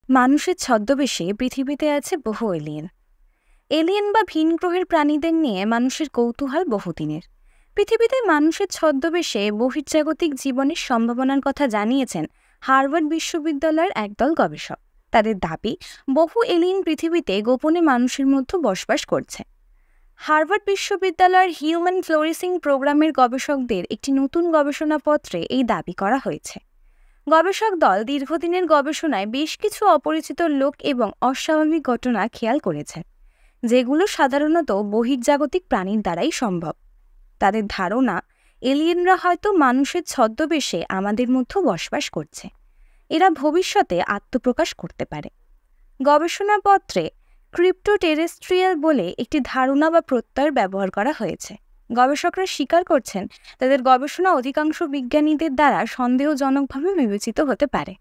মানুষের ছদ্মবেশে পৃথিবীতে আছে বহু এলিয়েন। এলিয়েন বা ভিন গ্রহের প্রাণীদের নিয়ে মানুষের কৌতূহল বহুদিনের। পৃথিবীতে মানুষের ছদ্মবেশে বহির্জাগতিক জীবনের সম্ভাবনার কথা জানিয়েছেন হার্ভার্ড বিশ্ববিদ্যালয়ের একদল গবেষক। তাদের দাবি, বহু এলিয়েন পৃথিবীতে গোপনে মানুষের মধ্যে বসবাস করছে। হার্ভার্ড বিশ্ববিদ্যালয়ের হিউম্যান ফ্লোরিসিং প্রোগ্রামের গবেষকদের একটি নতুন গবেষণাপত্রে এই দাবি করা হয়েছে। গবেষক দল দীর্ঘদিনের গবেষণায় বেশ কিছু অপরিচিত লোক এবং অস্বাভাবিক ঘটনা খেয়াল করেছেন, যেগুলো সাধারণত বহির্জাগতিক প্রাণীর দ্বারাই সম্ভব। তাদের ধারণা, এলিয়েনরা হয়তো মানুষের ছদ্মবেশে আমাদের মধ্যে বসবাস করছে। এরা ভবিষ্যতে আত্মপ্রকাশ করতে পারে। গবেষণাপত্রে ক্রিপ্টোটেরেস্ট্রিয়াল বলে একটি ধারণা বা প্রত্যয় ব্যবহার করা হয়েছে। গবেষকরা স্বীকার করছেন, তাদের গবেষণা অধিকাংশ বিজ্ঞানীদের দ্বারা সন্দেহজনকভাবে বিবেচিত হতে পারে।